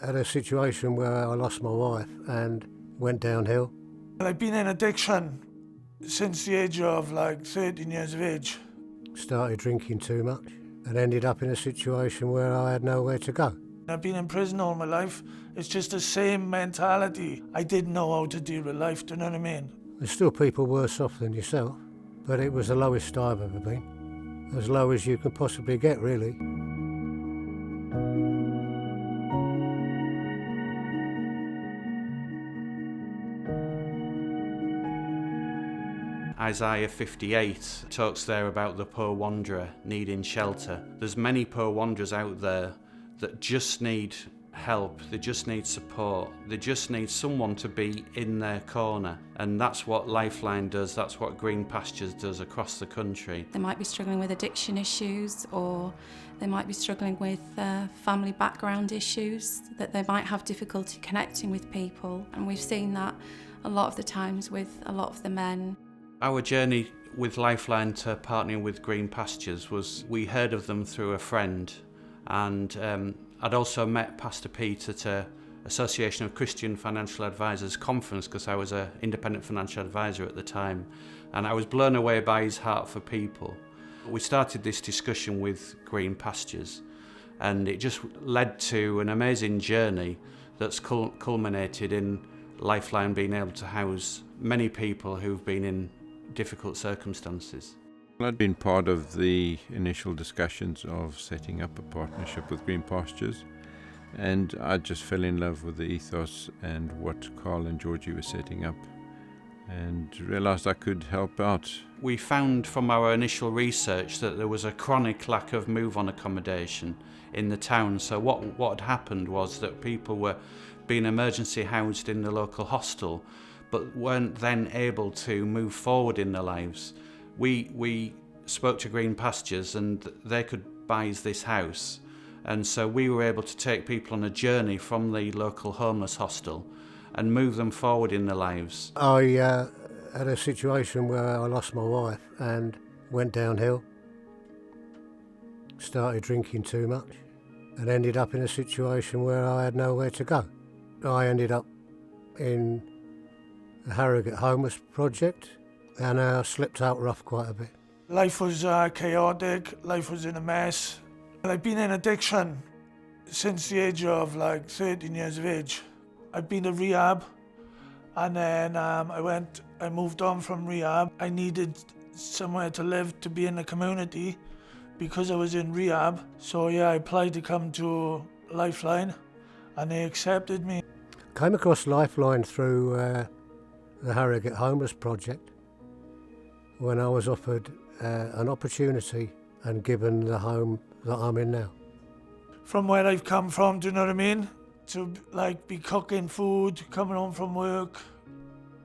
Had a situation where I lost my wife and went downhill. I've been in addiction since the age of 13 years of age. Started drinking too much and ended up in a situation where I had nowhere to go. I've been in prison all my life. It's just the same mentality. I didn't know how to deal with life, do you know what I mean? There's still people worse off than yourself, but it was the lowest I've ever been. As low as you can possibly get, really. Isaiah 58 talks there about the poor wanderer needing shelter. There's many poor wanderers out there that just need help, they just need support, they just need someone to be in their corner. And that's what Lifeline does, that's what Green Pastures does across the country. They might be struggling with addiction issues, or they might be struggling with family background issues, that they might have difficulty connecting with people. And we've seen that a lot of the times with a lot of the men. Our journey with Lifeline to partnering with Green Pastures was, we heard of them through a friend, and I'd also met Pastor Pete at a Association of Christian Financial Advisors conference, because I was an independent financial advisor at the time, and I was blown away by his heart for people. We started this discussion with Green Pastures, and it just led to an amazing journey that's culminated in Lifeline being able to house many people who've been in difficult circumstances. I'd been part of the initial discussions of setting up a partnership with Green Pastures, and I just fell in love with the ethos and what Carl and Georgie were setting up, and realised I could help out. We found from our initial research that there was a chronic lack of move-on accommodation in the town. So what had happened was that people were being emergency housed in the local hostel, but weren't then able to move forward in their lives. We spoke to Green Pastures and they could buy us this house, and so we were able to take people on a journey from the local homeless hostel and move them forward in their lives. I had a situation where I lost my wife and went downhill. Started drinking too much and ended up in a situation where I had nowhere to go. I ended up in the Harrogate homeless project, and I slipped out rough quite a bit. Life was chaotic, life was in a mess. I've been in addiction since the age of 13 years of age. I've been to rehab, and then I moved on from rehab. I needed somewhere to live, to be in the community, because I was in rehab. So yeah, I applied to come to Lifeline, and they accepted me. Came across Lifeline through the Harrogate Homeless Project when I was offered an opportunity and given the home that I'm in now. From where I've come from, do you know what I mean? To be cooking food, coming home from work.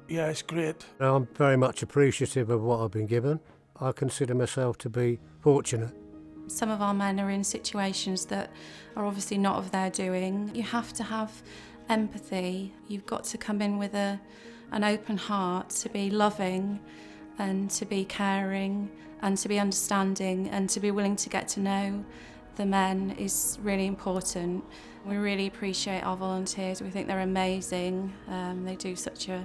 Yeah, it's great. I'm very much appreciative of what I've been given. I consider myself to be fortunate. Some of our men are in situations that are obviously not of their doing. You have to have empathy. You've got to come in with an open heart, to be loving and to be caring and to be understanding and to be willing to get to know the men is really important. We really appreciate our volunteers. We think they're amazing. They do such a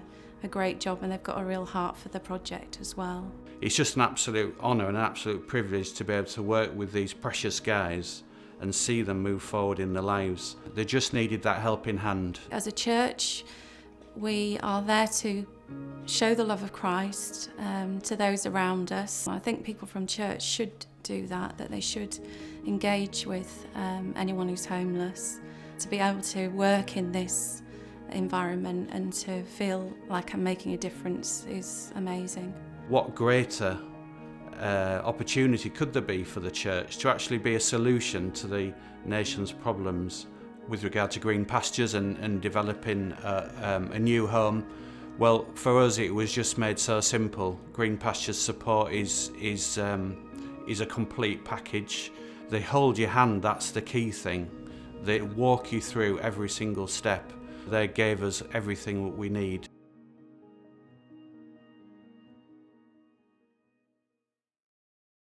great job, and they've got a real heart for the project as well. It's just an absolute honour and an absolute privilege to be able to work with these precious guys and see them move forward in their lives. They just needed that helping hand. As a church, we are there to show the love of Christ to those around us. I think people from church should do that they should engage with anyone who's homeless. To be able to work in this environment and to feel like I'm making a difference is amazing. What greater opportunity could there be for the church to actually be a solution to the nation's problems with regard to Green Pastures and developing a new home? Well, for us it was just made so simple. Green Pastures support is a complete package. They hold your hand, that's the key thing. They walk you through every single step. They gave us everything that we need.